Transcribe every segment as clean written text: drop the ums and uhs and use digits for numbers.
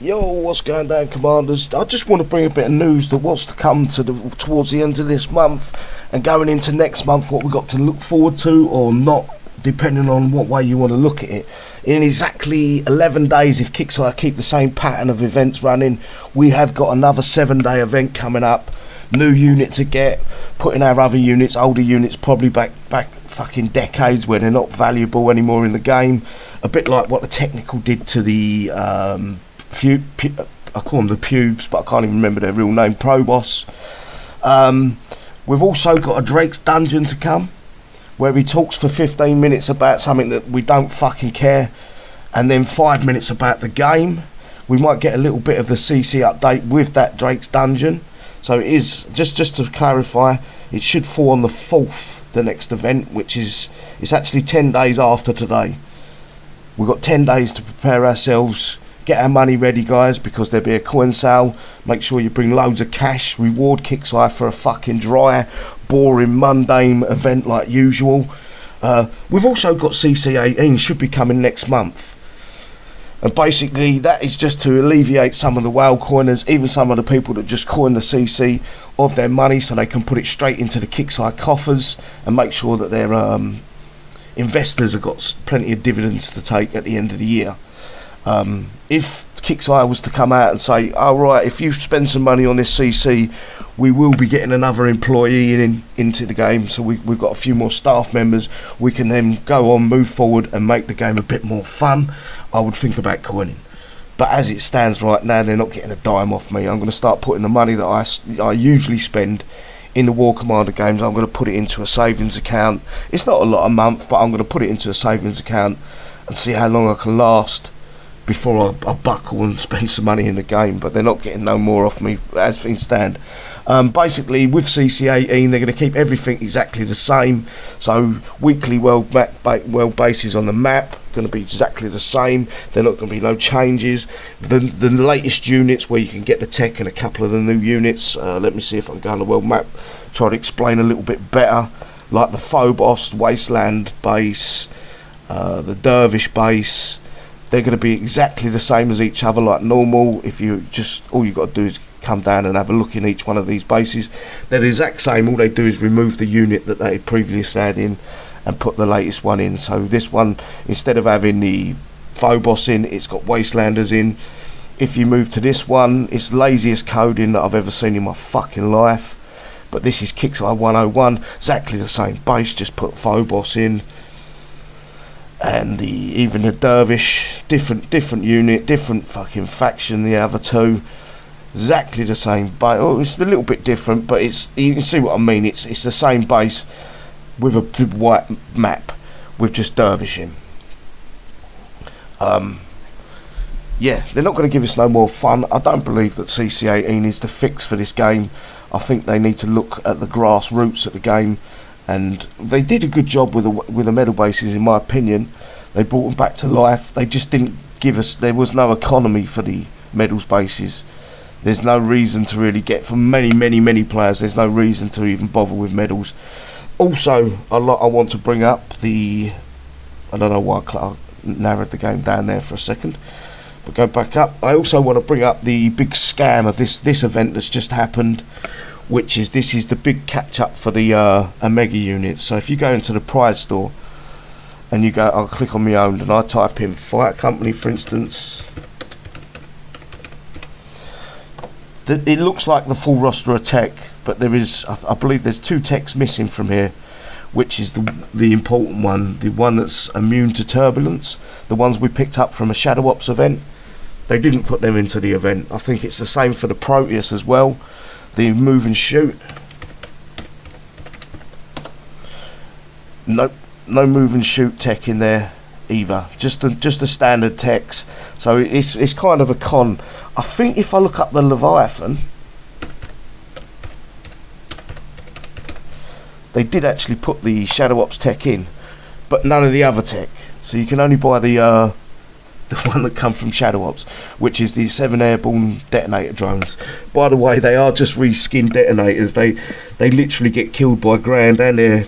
Yo, what's going down, Commanders? I just want to bring a bit of news that what's to come towards the end of this month and going into next month, what we've got to look forward to or not, depending on what way you want to look at it. In exactly 11 days, if Kixeye keep the same pattern of events running, we have got another 7-day event coming up. New unit to get, putting our other units, older units, probably back fucking decades where they're not valuable anymore in the game. A bit like what the technical did to the I call them the pubes, but I can't even remember their real name, Pro Boss. We've also got a Drake's Dungeon to come, where he talks for 15 minutes about something that we don't fucking care, and then 5 minutes about the game. We might get a little bit of the CC update with that Drake's Dungeon. So it is, just to clarify, it should fall on the 4th, the next event, which is, it's actually 10 days after today. We've got 10 days to prepare ourselves, get our money ready, guys, because there'll be a coin sale. Make sure you bring loads of cash, reward Kixeye for a fucking dry, boring, mundane event like usual. We've also got CC18, should be coming next month. And basically that is just to alleviate some of the whale coiners, even some of the people that just coin the CC, of their money so they can put it straight into the Kixeye coffers and make sure that their investors have got plenty of dividends to take at the end of the year. If Kixeye was to come out and say, right, if you spend some money on this CC, we will be getting another employee into the game, so we've got a few more staff members, we can then go on, move forward and make the game a bit more fun, I would think about coining. But as it stands right now, they're not getting a dime off me. I'm going to start putting the money that I usually spend in the War Commander games, I'm going to put it into a savings account. It's not a lot a month, but I'm going to put it into a savings account and see how long I can last before I buckle and spend some money in the game. But they're not getting no more off me as things stand. Basically with CC18 they're going to keep everything exactly the same, so weekly world bases on the map going to be exactly the same. They're not going to be no changes. The latest units where you can get the tech and a couple of the new units, let me see if I can go on the world map, try to explain a little bit better, like the Phobos Wasteland base, the Dervish base. They're going to be exactly the same as each other like normal. If you just, all you got to do is come down and have a look in each one of these bases. They're the exact same. All they do is remove the unit that they previously had in and put the latest one in. So this one, instead of having the Phobos in, it's got Wastelanders in. If you move to this one, it's the laziest coding that I've ever seen in my fucking life, but this is Kixeye 101, exactly the same base, just put Phobos in. And even the Dervish, different unit, different fucking faction, the other two, exactly the same base. Oh, it's a little bit different, but it's, you can see what I mean. It's the same base with a white map with just Dervish in. Yeah, they're not going to give us no more fun. I don't believe that CC18 is the fix for this game. I think they need to look at the grassroots of the game, and they did a good job with the medal bases, in my opinion. They brought them back to life. They just didn't give us, there was no economy for the medals bases. There's no reason to really get, for many players, there's no reason to even bother with medals. Also, I want to bring up the, I don't know why I narrowed the game down there for a second, but go back up. I also want to bring up the big scam of this event that's just happened, which is, this is the big catch up for the Omega units. So if you go into the prize store and you go, I'll click on my own and I type in Fight Company, for instance, it looks like the full roster of tech, but there is, I believe there's 2 techs missing from here, which is the important one, the one that's immune to turbulence, the ones we picked up from a Shadow Ops event. They didn't put them into the event. I think it's the same for the Proteus as well, the move and shoot. Nope, no move and shoot tech in there either, just the standard techs. So it's kind of a con. I think if I look up the Leviathan, they did actually put the Shadow Ops tech in, but none of the other tech. So you can only buy the one that come from Shadow Ops, which is the 7 airborne detonator drones. By the way, they are just reskinned detonators. They literally get killed by Grand and their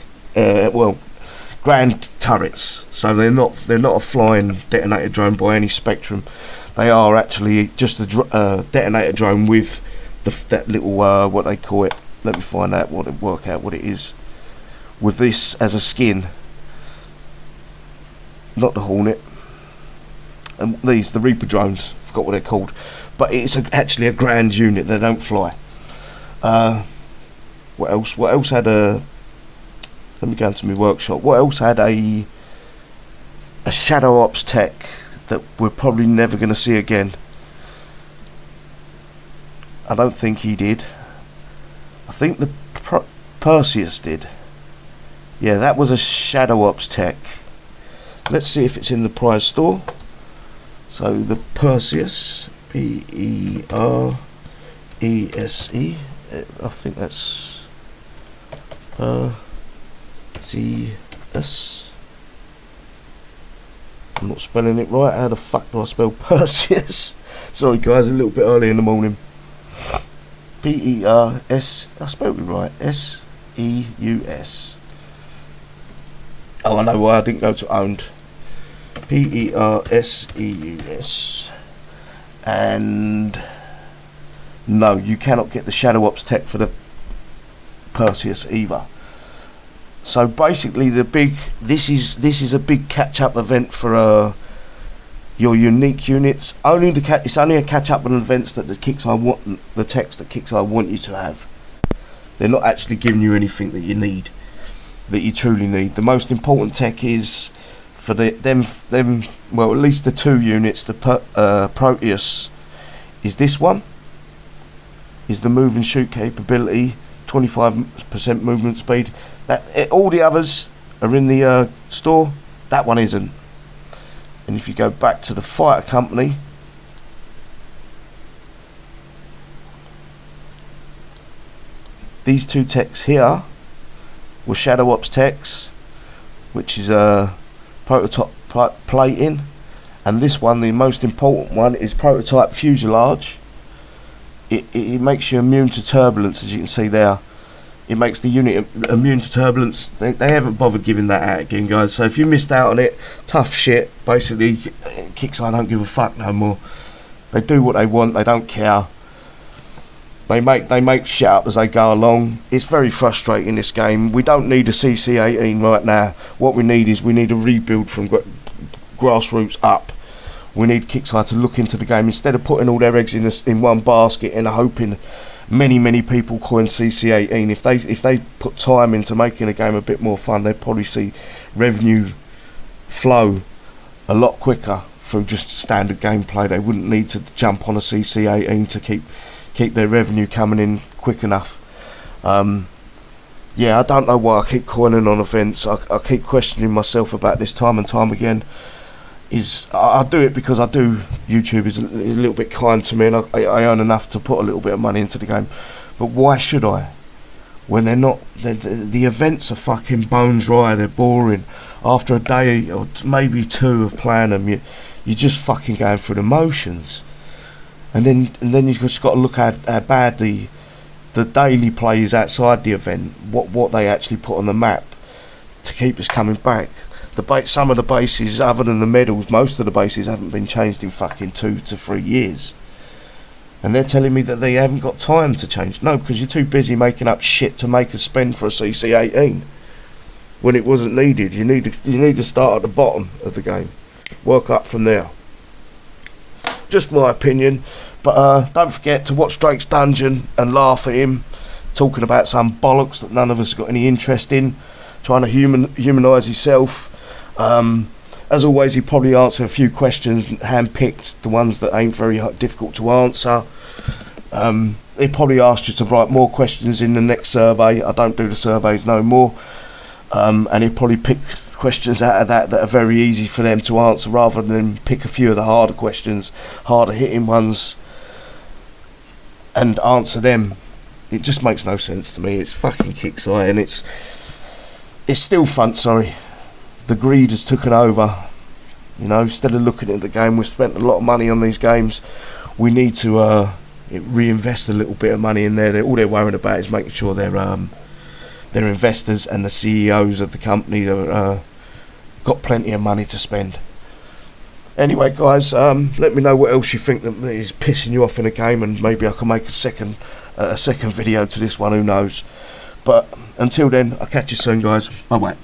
Grand turrets. So they're not a flying detonator drone by any spectrum. They are actually just a detonator drone with that little what they call it. Let me find out work out what it is. With this as a skin, not the Hornet, and the Reaper drones. Forgot what they're called, but it's actually a grand unit. They don't fly. What else? What else had a? Let me go into my workshop. What else had a Shadow Ops tech that we're probably never going to see again? I don't think he did. I think the Perseus did. Yeah, that was a Shadow Ops tech. Let's see if it's in the prize store. So the Perseus, Perese. I think that's Perseus. I'm not spelling it right. How the fuck do I spell Perseus? Sorry guys, a little bit early in the morning. P-E-R-S, I spelled it right, S-E-U-S. Oh, I know why I didn't go to owned. P-E-R-S-E-U-S. And no, you cannot get the Shadow Ops tech for the Perseus either. So basically this is a big catch-up event for your unique units. It's only a catch-up on events that the techs that Kixeye want you to have. They're not actually giving you anything that you need, that you truly need. The most important tech is for them. Well, at least the two units. The Proteus is this one. Is the move and shoot capability, 25% movement speed. All the others are in the store. That one isn't. And if you go back to the fighter company, these two techs here were Shadow Ops techs, which is a prototype plating, and this one, the most important one, is prototype fuselage. It makes you immune to turbulence, as you can see there. It makes the unit immune to turbulence. They haven't bothered giving that out again, guys. So if you missed out on it, tough shit. Basically, Kixeye don't give a fuck no more. They do what they want. They don't care. They make shit up as they go along. It's very frustrating, this game. We don't need a CC-18 right now. What we need is a rebuild from grassroots up. We need Kixeye to look into the game instead of putting all their eggs in one basket and hoping many people coin CC-18. If they put time into making the game a bit more fun, they'd probably see revenue flow a lot quicker through just standard gameplay. They wouldn't need to jump on a CC-18 to keep their revenue coming in quick enough. Yeah, I don't know why I keep coining on events. I keep questioning myself about this time and time again. I do it because YouTube is a little bit kind to me, and I earn enough to put a little bit of money into the game. But why should I? When they're not, the events are fucking bones dry. They're boring. After a day or maybe two of playing them, you're just fucking going through the motions. And then you've just got to look at how bad the daily play is outside the event. What they actually put on the map to keep us coming back. Some of the bases, other than the medals, most of the bases haven't been changed in fucking 2 to 3 years. And they're telling me that they haven't got time to change. No, because you're too busy making up shit to make a spend for a CC-18 when it wasn't needed. You need to start at the bottom of the game, work up from there. Just my opinion. But don't forget to watch Drake's Dungeon and laugh at him talking about some bollocks that none of us got any interest in, trying to humanise himself. As always, he probably answer a few questions, hand-picked, the ones that ain't very difficult to answer. He probably asked you to write more questions in the next survey. I don't do the surveys no more. And he'll probably pick questions out of that are very easy for them to answer, rather than pick a few of the harder questions, harder hitting ones, and answer them. It just makes no sense to me. It's fucking Kixeye, and it's still fun. Sorry, the greed has taken over. You know, instead of looking at the game, we've spent a lot of money on these games. We need to reinvest a little bit of money in there. All they're worrying about is making sure their investors and the CEOs of the company got plenty of money to spend. Anyway, guys, let me know what else you think that is pissing you off in a game, and maybe I can make a second video to this one. Who knows? But until then, I'll catch you soon, guys. Bye bye.